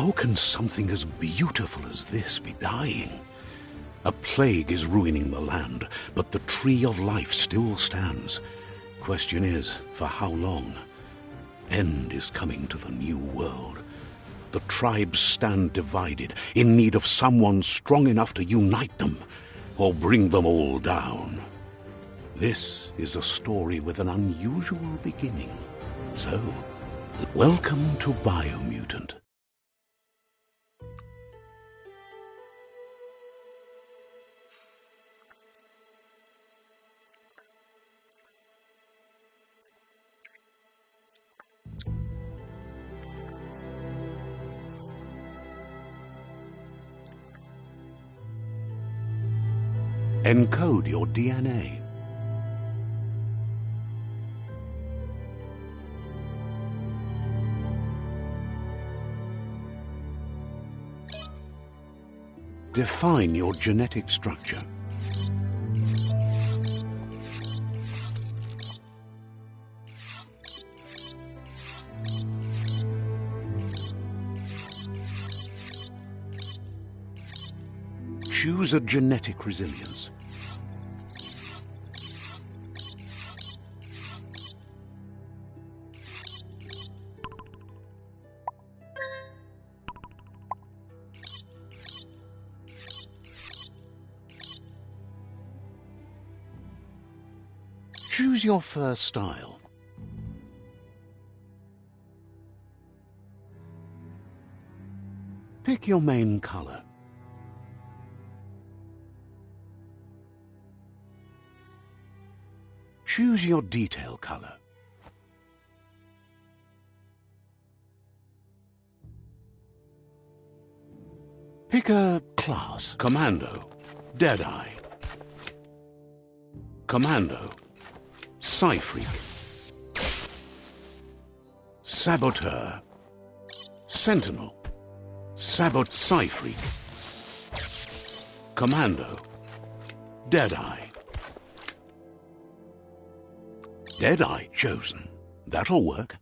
How can something as beautiful as this be dying? A plague is ruining the land, but the tree of life still stands. Question is, for how long? End is coming to the new world. The tribes stand divided, in need of someone strong enough to unite them, or bring them all down. This is a story with an unusual beginning. So, welcome to Biomutant. Encode your DNA. Define your genetic structure. Choose a genetic resilience. Choose your first style. Pick your main color. Choose your detail color. Pick a class. Commando, Deadeye. Commando, Psyfreak. Saboteur. Sentinel. Psyfreak. Commando. Deadeye. Deadeye chosen. That'll work.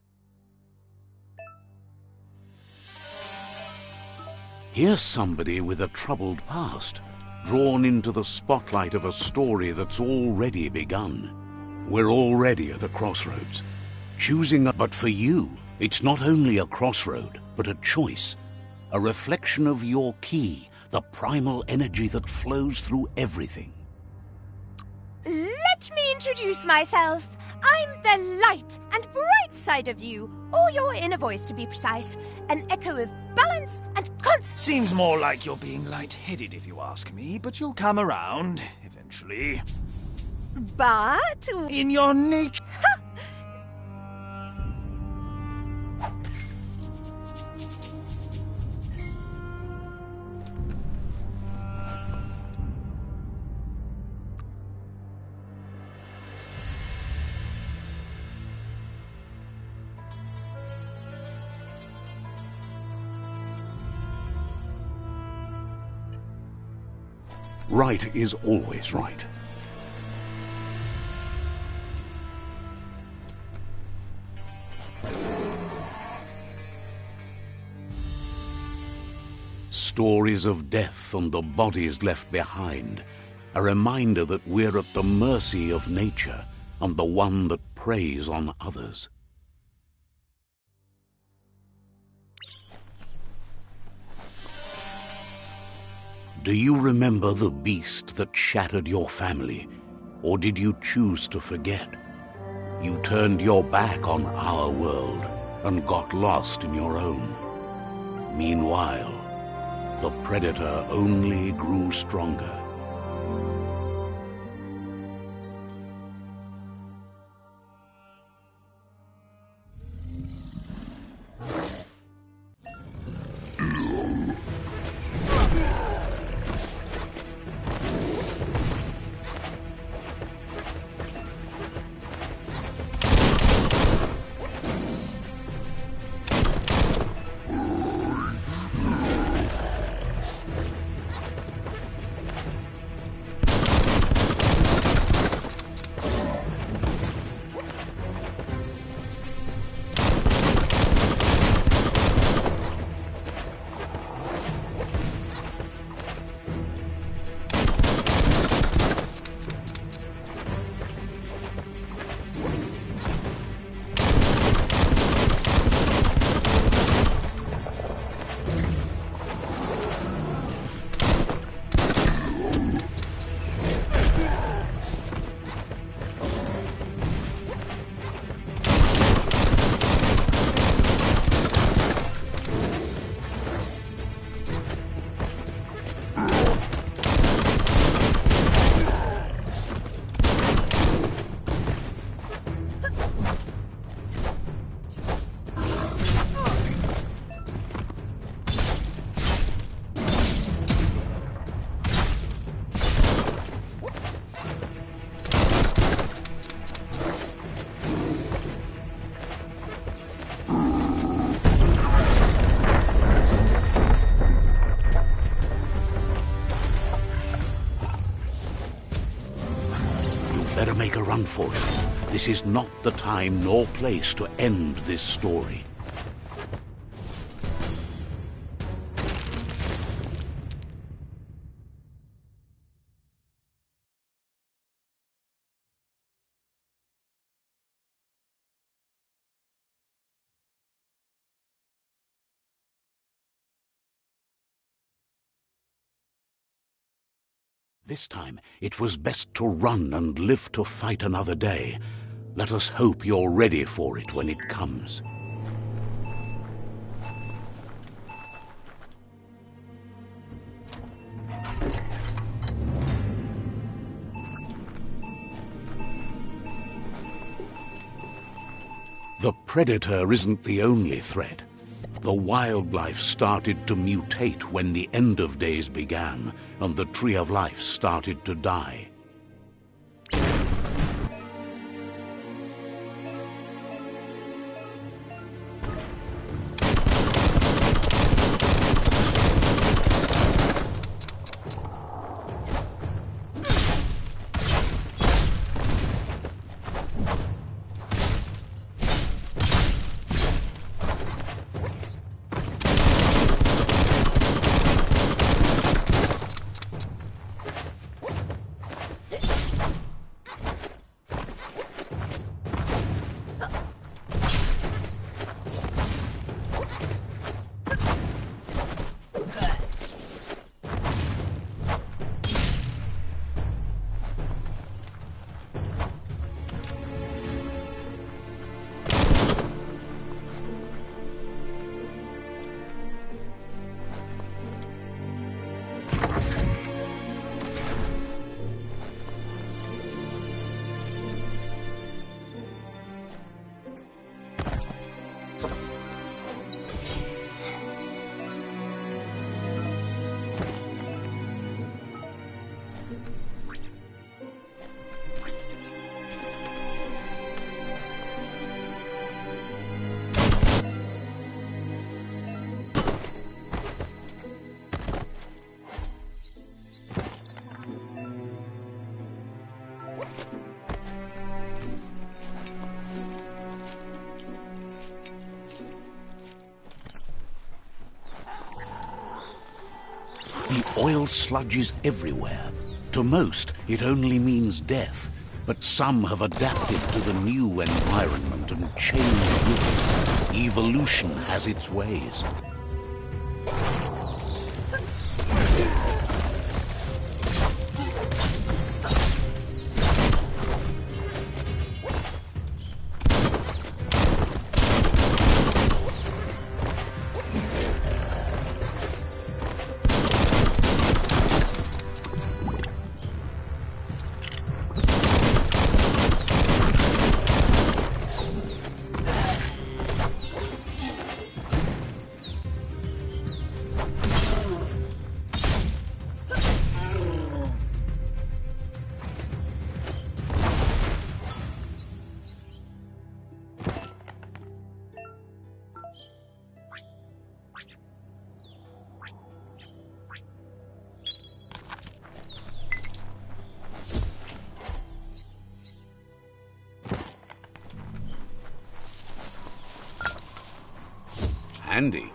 Here's somebody with a troubled past, drawn into the spotlight of a story that's already begun. We're already at a crossroads. But for you, it's not only a crossroad, but a choice. A reflection of your key, the primal energy that flows through everything. Let me introduce myself. I'm the light and bright side of you, or your inner voice to be precise. An echo of balance and constant. Seems more like you're being light-headed if you ask me, but you'll come around, eventually. But... in your nature... Right is always right. Stories of death and the bodies left behind. A reminder that we're at the mercy of nature and the one that preys on others. Do you remember the beast that shattered your family, or did you choose to forget? You turned your back on our world and got lost in your own. Meanwhile, the predator only grew stronger. run for it. This is not the time nor place to end this story. This time, it was best to run and live to fight another day. Let us hope you're ready for it when it comes. The predator isn't the only threat. The wildlife started to mutate when the end of days began, and the Tree of Life started to die. The oil sludges everywhere. To most, it only means death. But some have adapted to the new environment and changed with it. Evolution has its ways. Handy.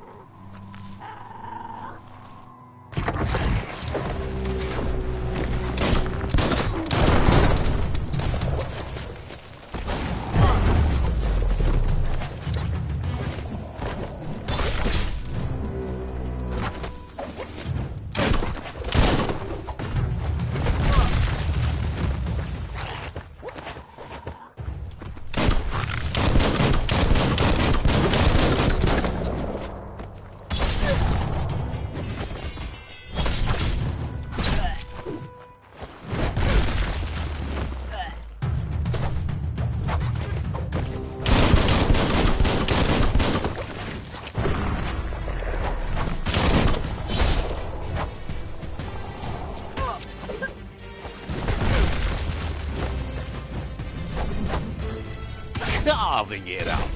Carving it up.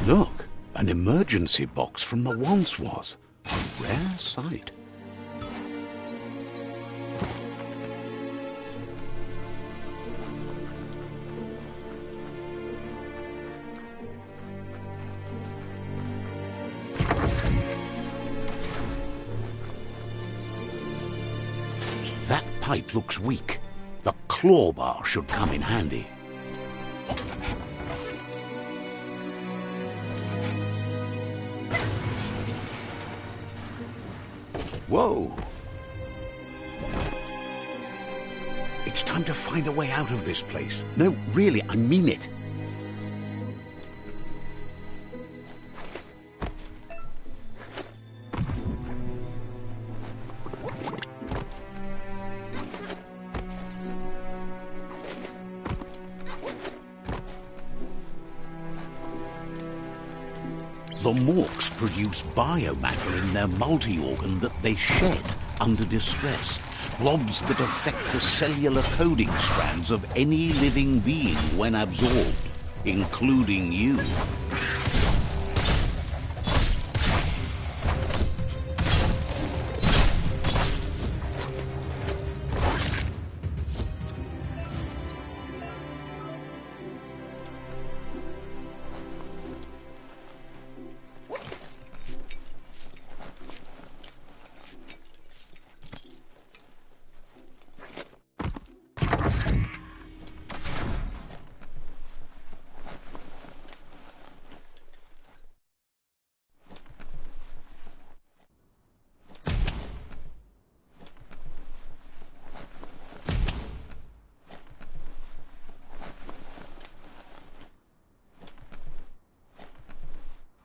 Look, an emergency box from the once was. A rare sight. That pipe looks weak. The claw bar should come in handy. Whoa! It's time to find a way out of this place. No, really, I mean it. The Morks produce biomatter in their multi-organ that they shed under distress. Blobs that affect the cellular coding strands of any living being when absorbed, including you.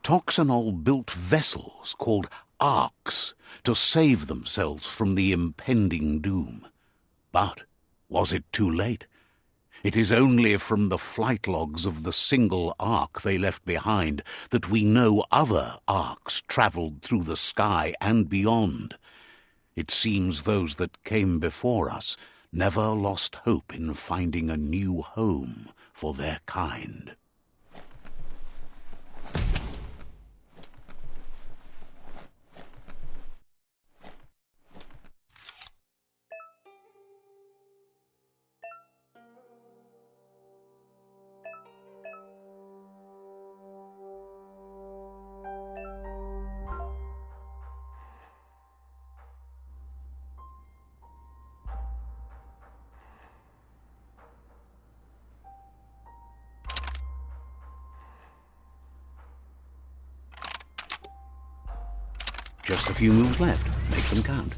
Toxanol built vessels called arks to save themselves from the impending doom. But was it too late? It is only from the flight logs of the single ark they left behind that we know other arks travelled through the sky and beyond. It seems those that came before us never lost hope in finding a new home for their kind. Just a few moves left. Make them count.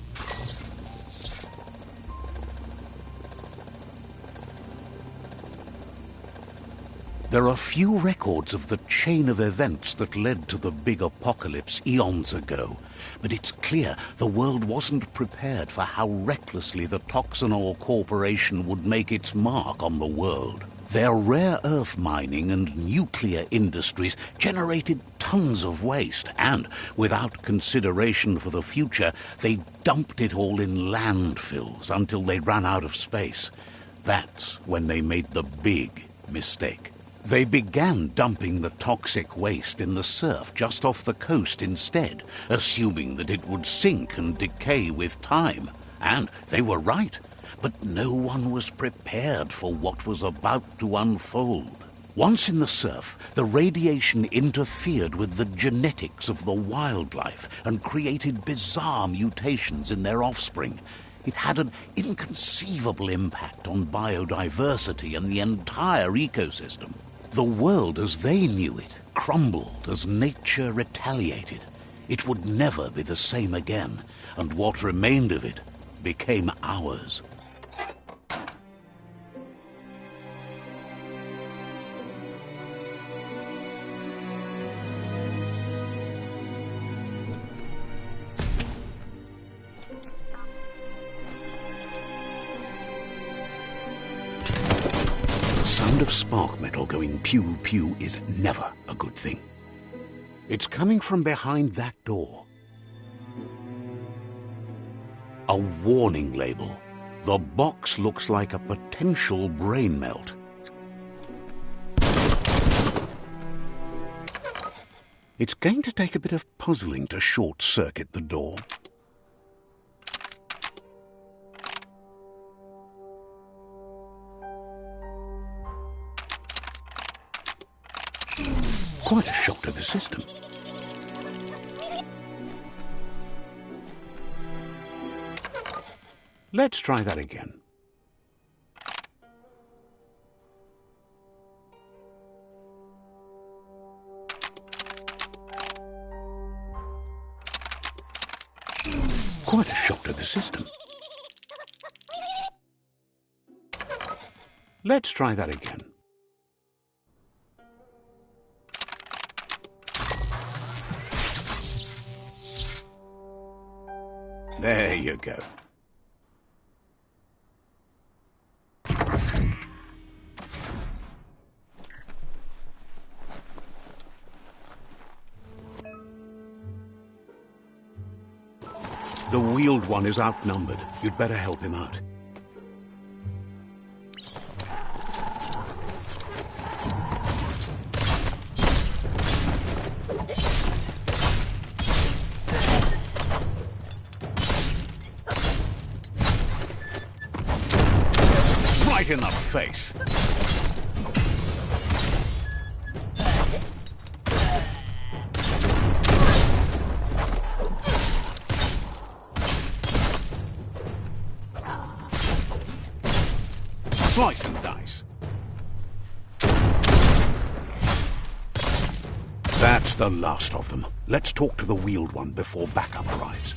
There are few records of the chain of events that led to the big apocalypse eons ago, but it's clear the world wasn't prepared for how recklessly the Toxanol Corporation would make its mark on the world. Their rare earth mining and nuclear industries generated tons of waste, and, without consideration for the future, they dumped it all in landfills until they ran out of space. That's when they made the big mistake. They began dumping the toxic waste in the surf just off the coast instead, assuming that it would sink and decay with time. And they were right. But no one was prepared for what was about to unfold. Once in the surf, the radiation interfered with the genetics of the wildlife and created bizarre mutations in their offspring. It had an inconceivable impact on biodiversity and the entire ecosystem. The world as they knew it crumbled as nature retaliated. It would never be the same again, and what remained of it became ours. The sound of spark metal going pew-pew is never a good thing. It's coming from behind that door. A warning label. The box looks like a potential brain melt. It's going to take a bit of puzzling to short-circuit the door. Quite a shock to the system. Let's try that again. Quite a shock to the system. Let's try that again. There you go. The wheeled one is outnumbered. You'd better help him out. Right in the face. Slice and dice. That's the last of them. Let's talk to the wheeled one before backup arrives.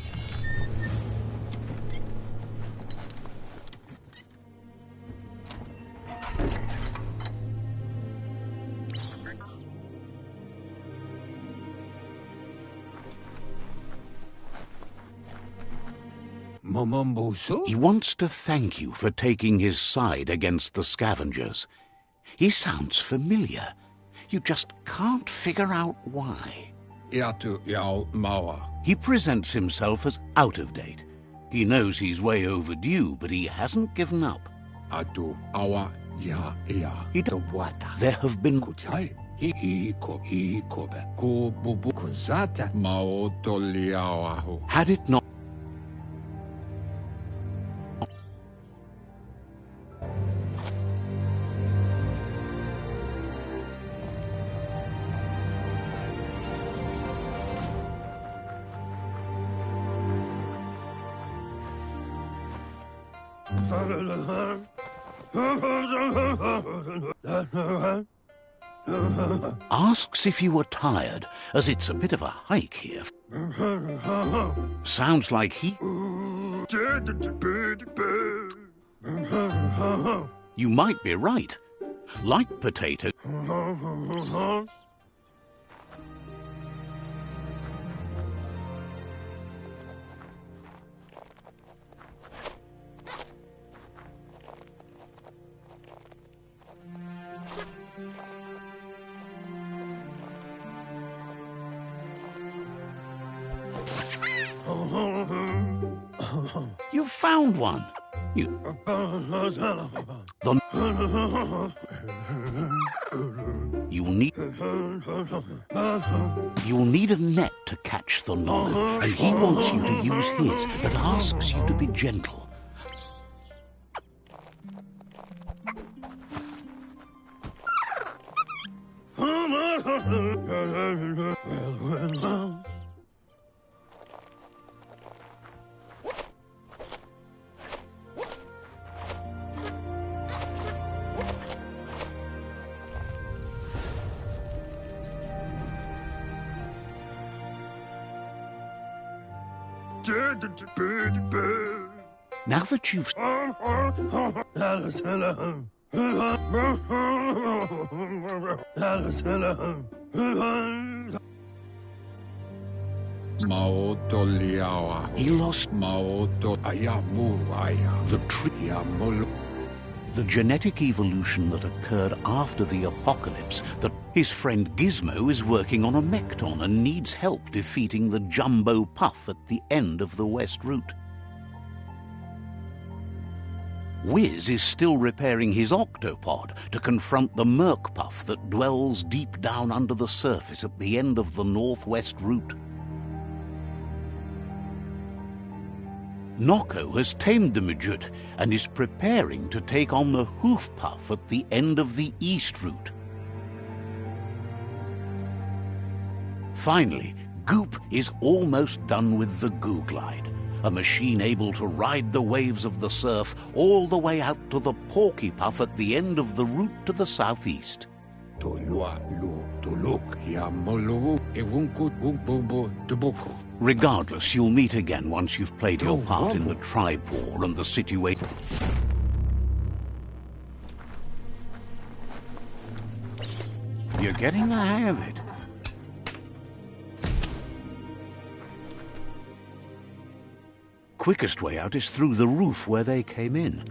He wants to thank you for taking his side against the scavengers. He sounds familiar. You just can't figure out why. He presents himself as out of date. He knows he's way overdue, but he hasn't given up. There have been... Had it not... Asks if you were tired, as it's a bit of a hike here. Sounds like he... You might be right. Like potato... You found one. You'll need a net to catch the Nonu, and he wants you to use his, but asks you to be gentle. Now that you've... He lost the tree. The genetic evolution that occurred after the apocalypse, that his friend Gizmo is working on a Mekton and needs help defeating the Jumbo Puff at the end of the West Route. Wiz is still repairing his octopod to confront the Merc Puff that dwells deep down under the surface at the end of the Northwest Route. Nocco has tamed the Midget and is preparing to take on the Hoof Puff at the end of the East Route. Finally, Goop is almost done with the Goo Glide, a machine able to ride the waves of the surf all the way out to the Porky Puff at the end of the route to the southeast. Regardless, you'll meet again once you've played your part in the tribe war and the situation. You're getting the hang of it. Quickest way out is through the roof where they came in.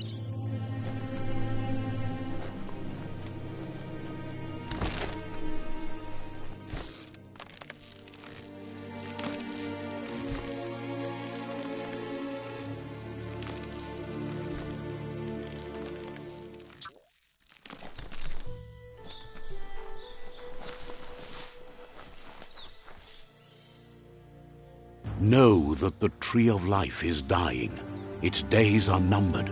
Know that the Tree of Life is dying. Its days are numbered.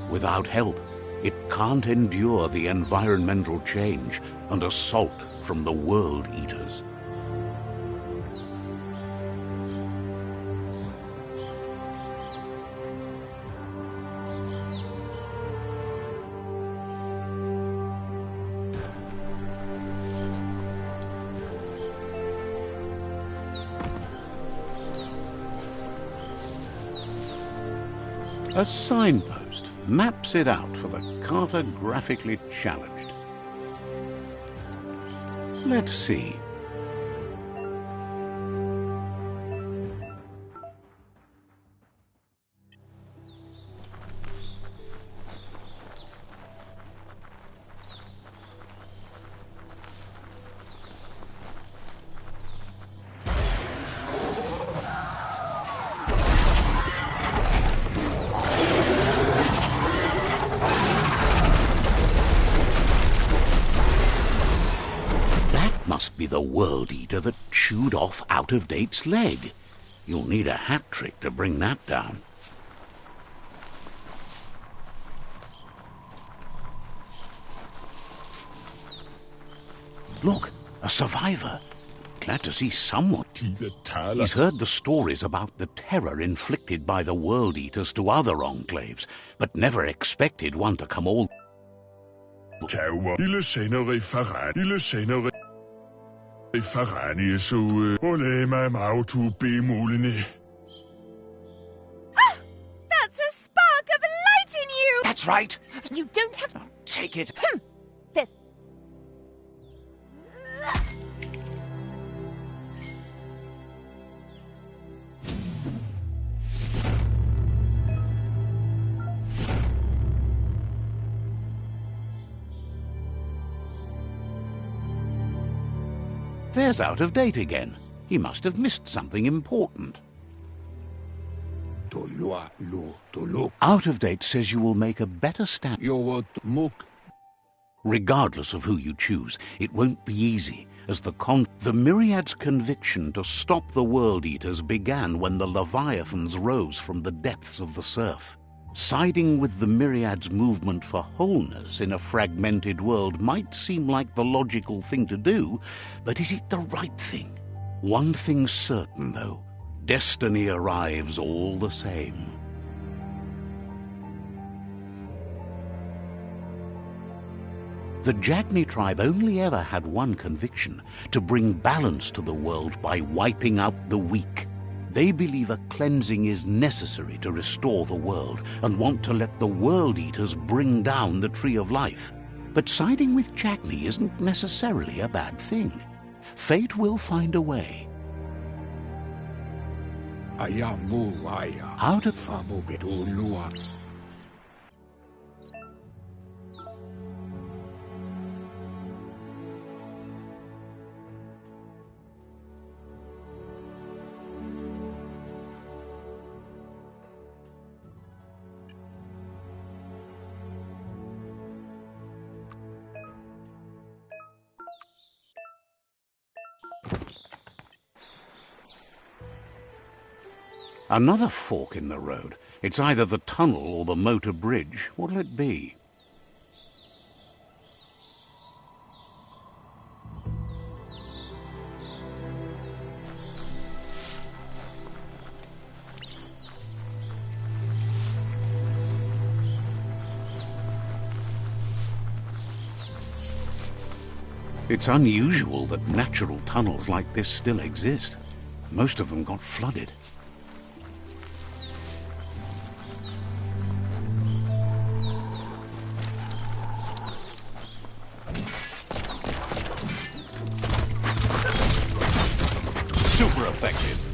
Without help, it can't endure the environmental change and assault from the World Eaters. A signpost maps it out for the cartographically challenged. Let's see. Must be the World Eater that chewed off Out-of-Date's leg. You'll need a hat trick to bring that down. Look, a survivor. Glad to see someone. He's heard the stories about the terror inflicted by the World Eaters to other enclaves, but never expected one to come all... That's a spark of light in you! That's right. You don't have to... Take it. This... There's Out-of-Date again. He must have missed something important. Out-of-Date says you will make a better stand. Regardless of who you choose, it won't be easy, as the Myriad's conviction to stop the World Eaters began when the Leviathans rose from the depths of the surf. Siding with the Myriad's movement for wholeness in a fragmented world might seem like the logical thing to do, but is it the right thing? One thing's certain, though. Destiny arrives all the same. The Jagni tribe only ever had one conviction: to bring balance to the world by wiping out the weak. They believe a cleansing is necessary to restore the world and want to let the World Eaters bring down the Tree of Life. But siding with Jagni isn't necessarily a bad thing. Fate will find a way. Out of... Another fork in the road. It's either the tunnel or the motor bridge. What'll it be? It's unusual that natural tunnels like this still exist. Most of them got flooded. Super effective.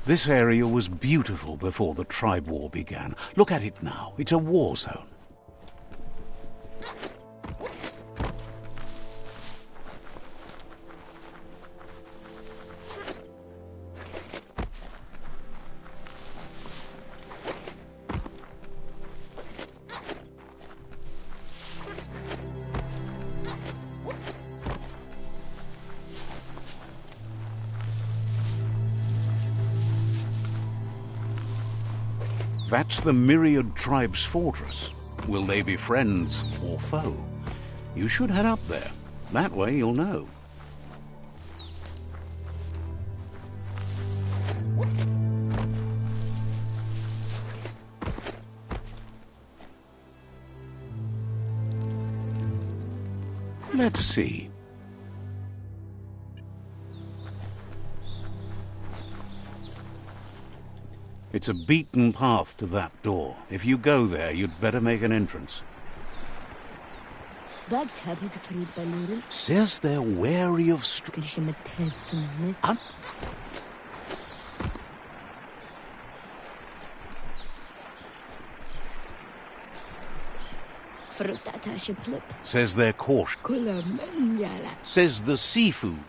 This area was beautiful before the tribe war began. Look at it now. It's a war zone. That's the Myriad tribe's fortress. Will they be friends or foe? You should head up there. That way you'll know. Let's see. It's a beaten path to that door. If you go there, you'd better make an entrance. Says they're wary of Says they're cautious. Says the seafood.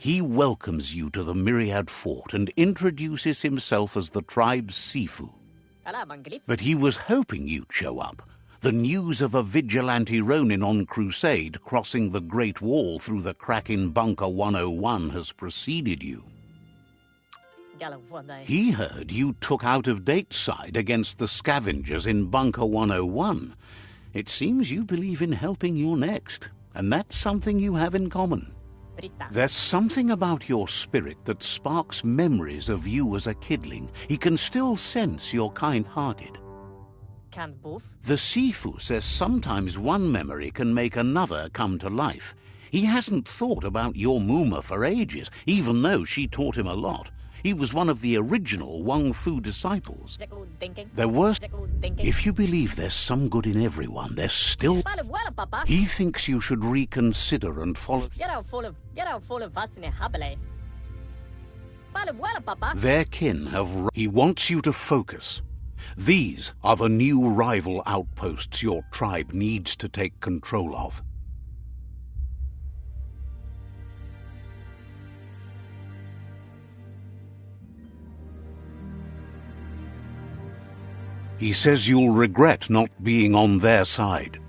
He welcomes you to the Myriad Fort and introduces himself as the tribe's Sifu. But he was hoping you'd show up. The news of a vigilante Ronin on crusade crossing the Great Wall through the crack in Bunker 101 has preceded you. He heard you took out-of-date side against the scavengers in Bunker 101. It seems you believe in helping your next, and that's something you have in common. There's something about your spirit that sparks memories of you as a kidling. He can still sense you're kind-hearted. The Sifu says sometimes one memory can make another come to life. He hasn't thought about your Muma for ages, even though she taught him a lot. He was one of the original Wang Fu disciples. There was... If you believe there's some good in everyone, there's still... He thinks you should reconsider and follow... Their kin have... He wants you to focus. These are the new rival outposts your tribe needs to take control of. He says you'll regret not being on their side.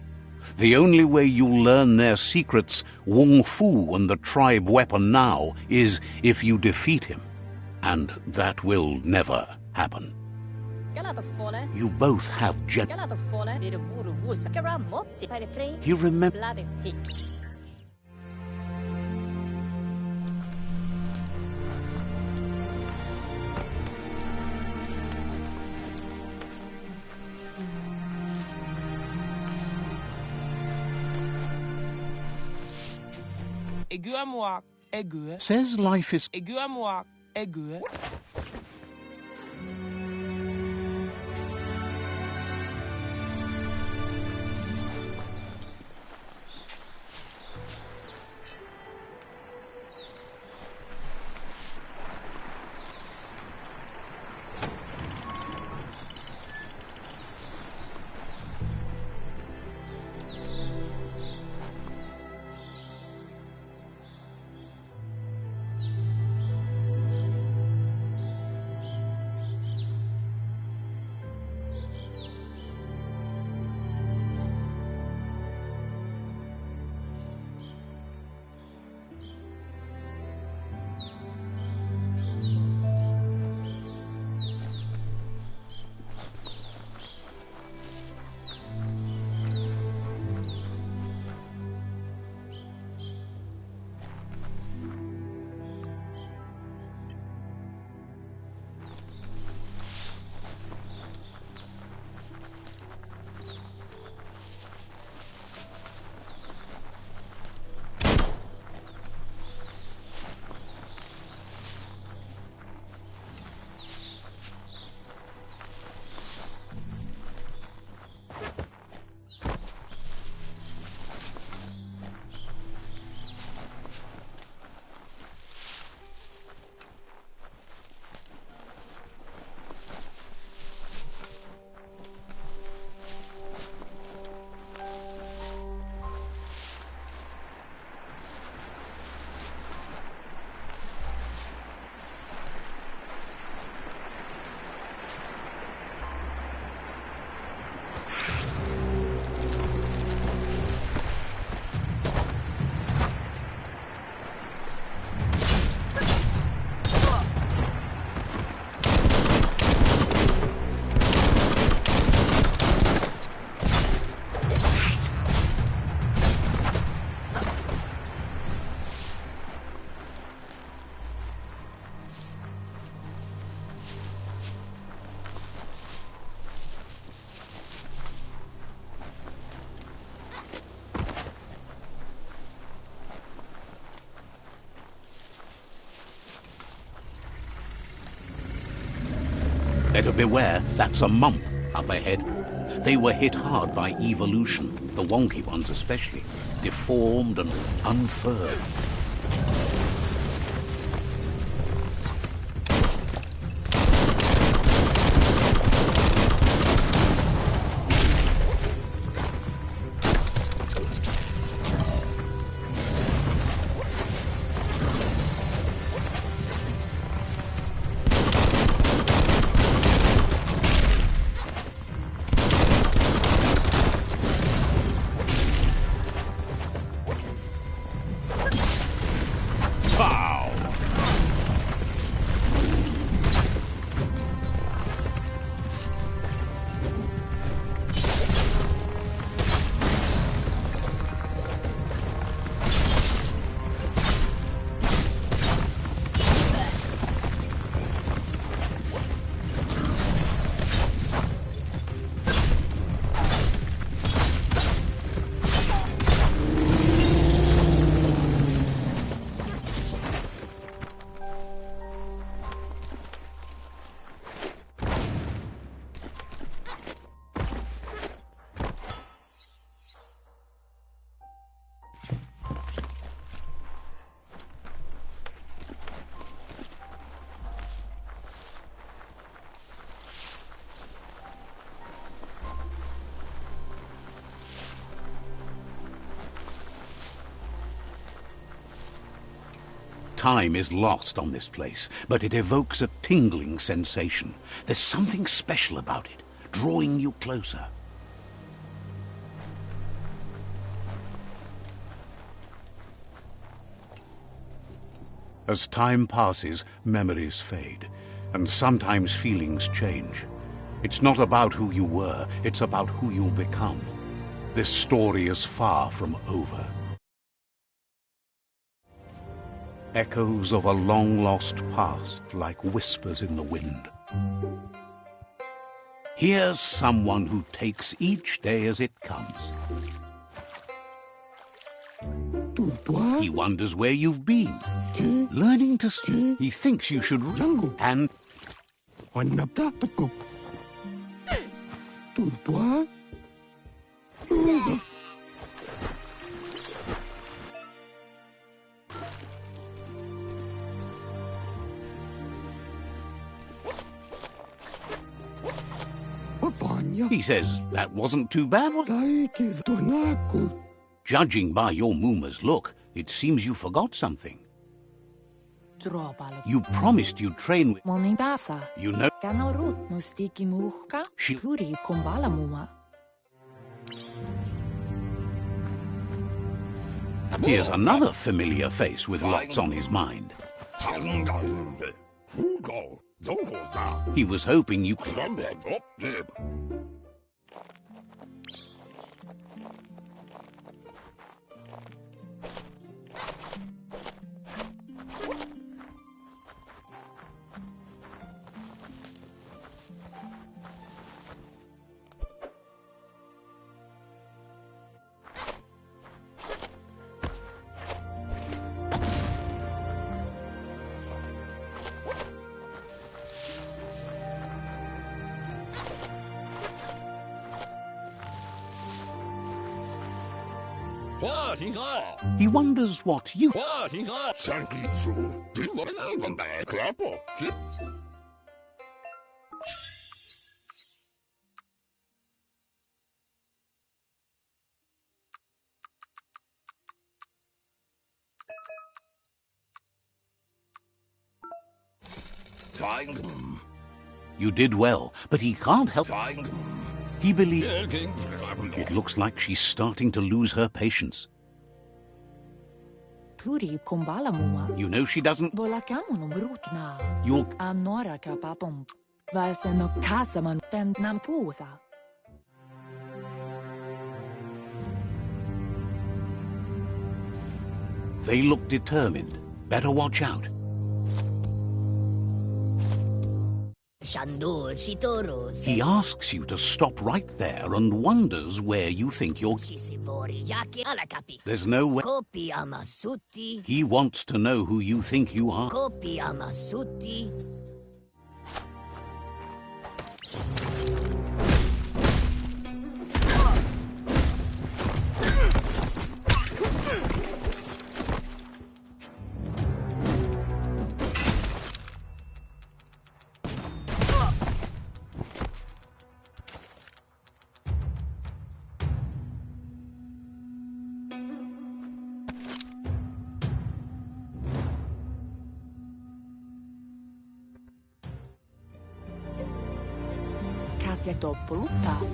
The only way you'll learn their secrets, Wung Fu and the tribe weapon now, is if you defeat him. And that will never happen. You both have You remember... Says life is... Better beware, that's a mump up ahead. They were hit hard by evolution, the wonky ones especially, deformed and unfurred. time is lost on this place, but it evokes a tingling sensation. There's something special about it, drawing you closer. As time passes, memories fade, and sometimes feelings change. It's not about who you were, it's about who you'll become. This story is far from over. Echoes of a long-lost past, like whispers in the wind. Here's someone who takes each day as it comes. He wonders where you've been. Learning to see. He thinks you should and he says that wasn't too bad. Judging by your Mooma's look, it seems you forgot something. You promised you'd train with... You know... She... Here's another familiar face with lots on his mind. He was hoping you... He wonders what you... You did well, but he can't help... He believes... It looks like she's starting to lose her patience. You know she doesn't... You'll... They look determined. Better watch out. He asks you to stop right there and wonders where you think you're... There's no way... He wants to know who you think you are.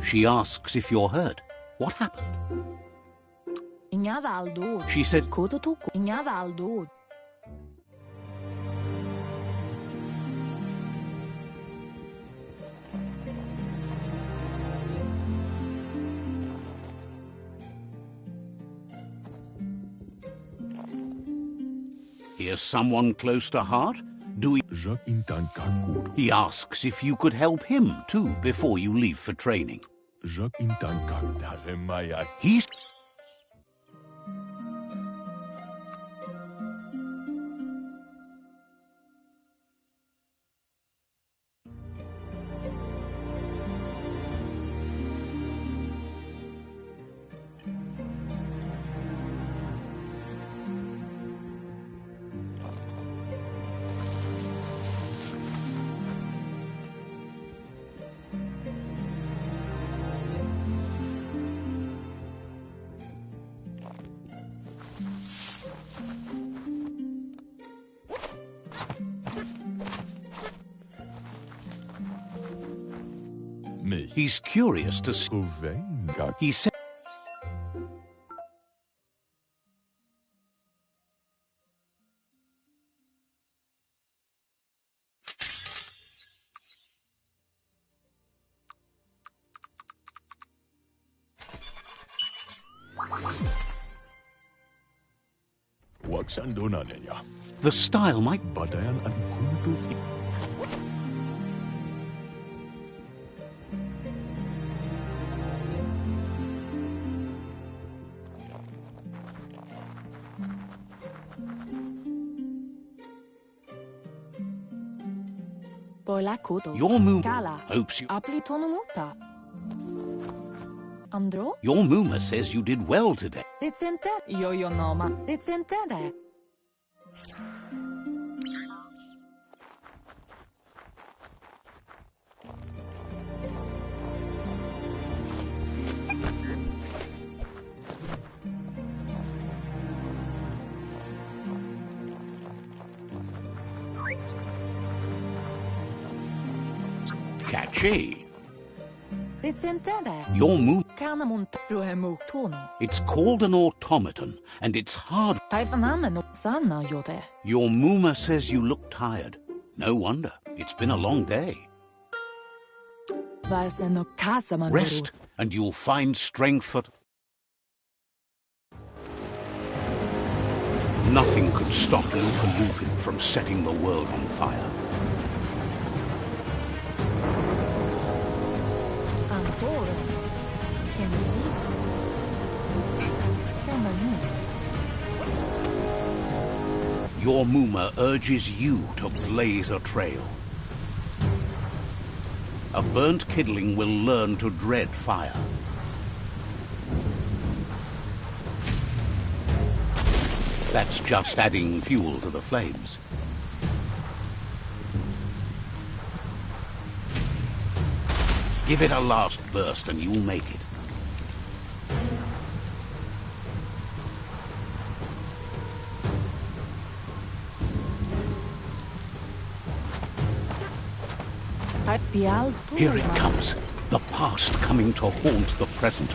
She asks if you're hurt. What happened? She said... Here's someone close to heart? Do we... He asks if you could help him, too, before you leave for training. He's... me. He's curious to see. Uvenga. He said. Waksandonaneya. The style might. Badayan an kuntufi. Your Muma hopes you. Andro? Your Muma says you did well today. Recente? Yo noma. Recente de. Catchy. Recente de. Your Muma. Kanamunt ruhemutono. It's called an automaton, and it's hard. Taifanameno sana yote. Your Muma says you look tired. No wonder. It's been a long day. Vaiseno kasamanuru. Rest, and you'll find strength for. Nothing could stop Lupa Lupin from setting the world on fire. Andoro. Kensi. Kamanu. Your Muma urges you to blaze a trail. A burnt kidling will learn to dread fire. That's just adding fuel to the flames. Give it a last burst and you'll make it. Here it comes. The past coming to haunt the present.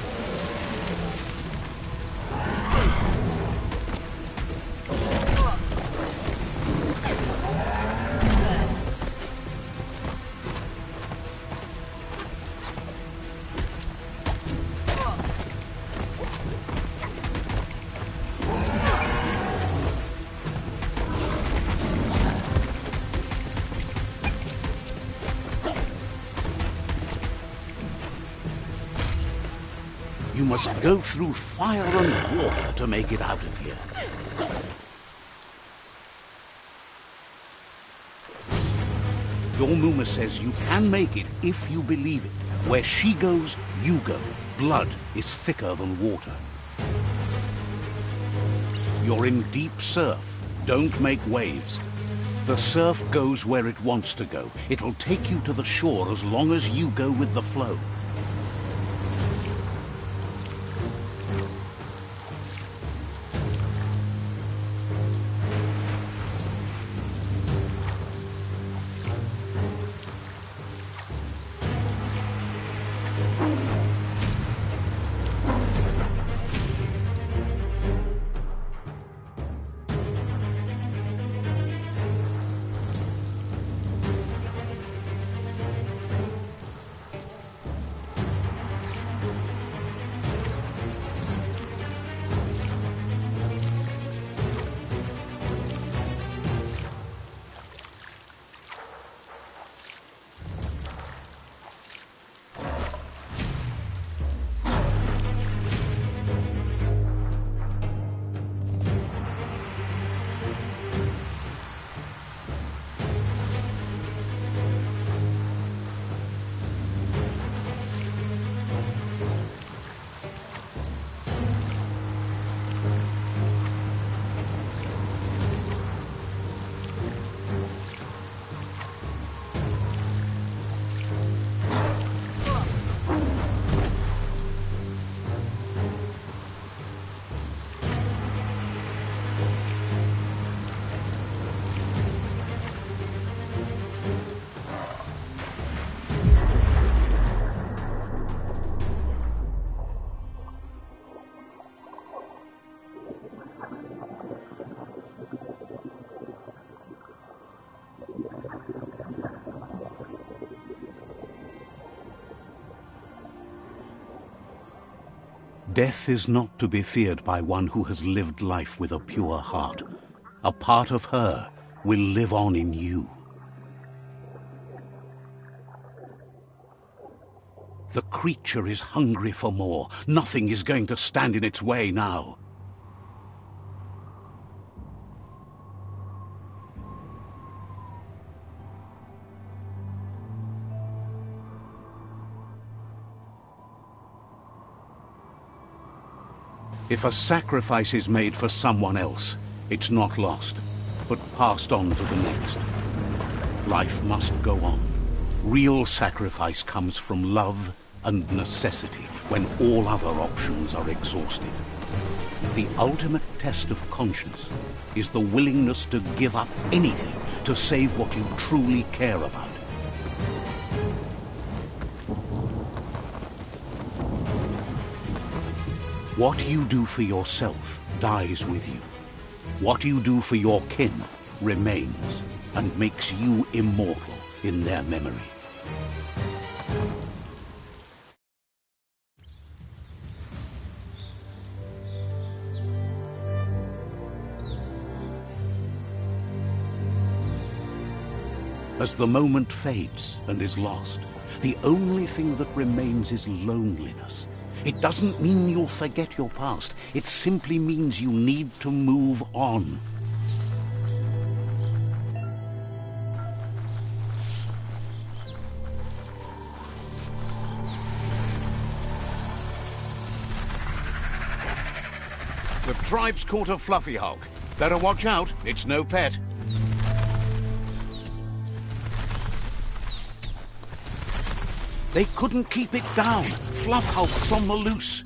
You must go through fire and water to make it out of here. Your Muma says you can make it if you believe it. Where she goes, you go. Blood is thicker than water. You're in deep surf. Don't make waves. The surf goes where it wants to go. It'll take you to the shore as long as you go with the flow. Death is not to be feared by one who has lived life with a pure heart. A part of her will live on in you. The creature is hungry for more. Nothing is going to stand in its way now. If a sacrifice is made for someone else, it's not lost, but passed on to the next. Life must go on. Real sacrifice comes from love and necessity when all other options are exhausted. The ultimate test of conscience is the willingness to give up anything to save what you truly care about. What you do for yourself dies with you. What you do for your kin remains and makes you immortal in their memory. As the moment fades and is lost, the only thing that remains is loneliness. It doesn't mean you'll forget your past. It simply means you need to move on. The tribe's caught a fluffy hulk. Better watch out, it's no pet. They couldn't keep it down. Fluff Hulk's on the loose.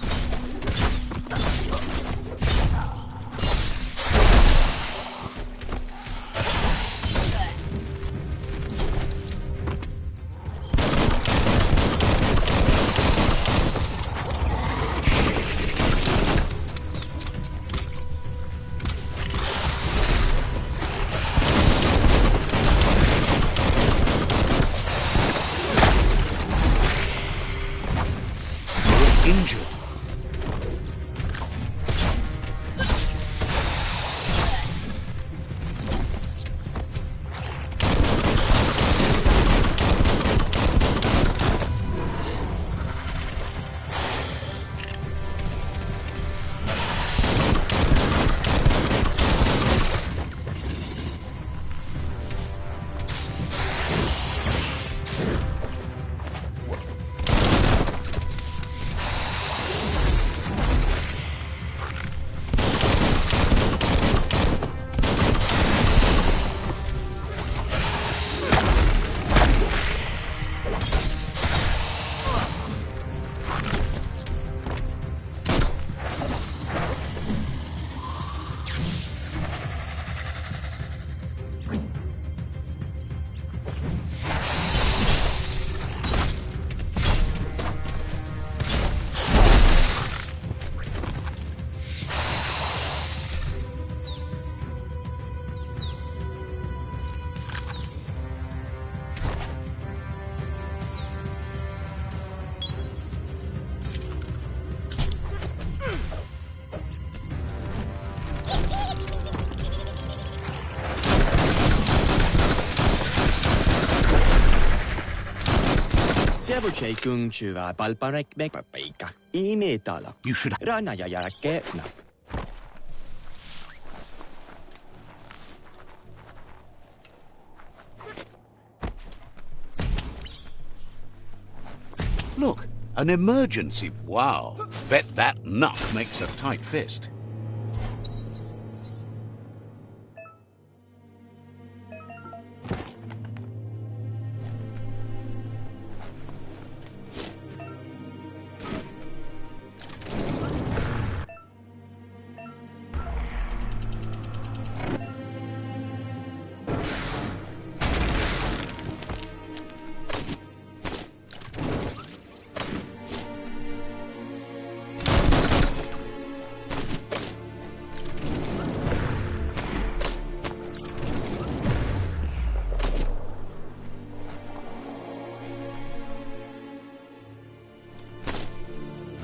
Injured. You should... Look, an emergency. Wow. Bet that nut makes a tight fist.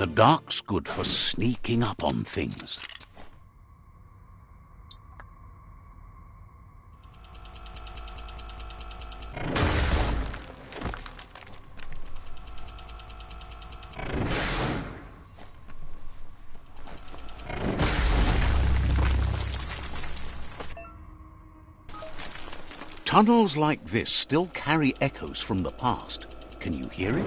The dark's good for sneaking up on things. Tunnels like this still carry echoes from the past. Can you hear it?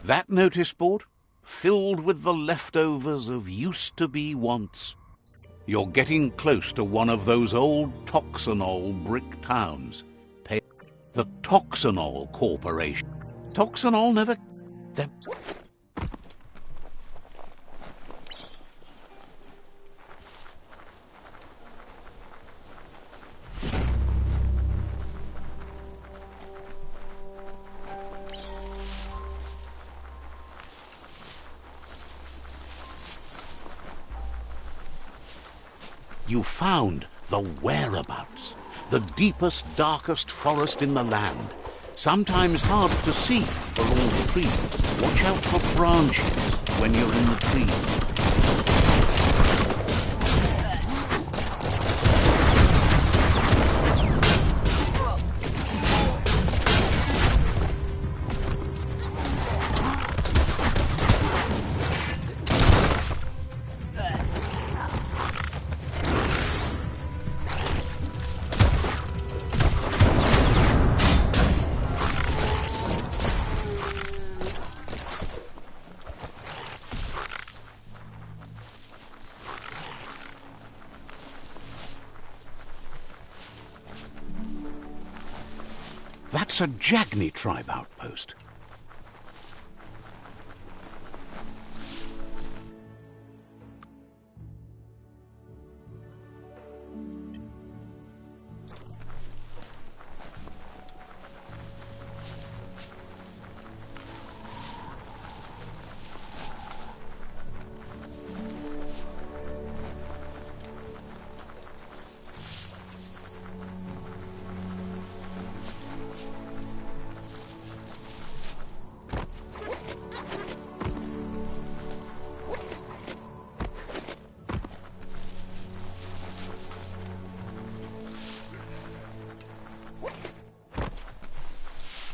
That notice board, filled with the leftovers of used-to-be wants. You're getting close to one of those old Toxanol brick towns. The Toxanol Corporation. Toxanol never... Them. You found the whereabouts, the deepest, darkest forest in the land. Sometimes hard to see for all the trees. Watch out for branches when you're in the trees. That's a Jagni tribe outpost.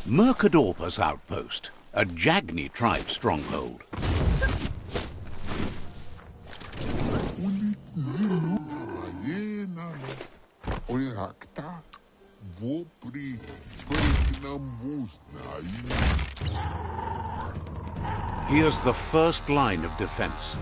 Mercadorpa's outpost, a Jagni tribe stronghold. Here's the first line of defense.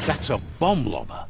That's a bomb lobber.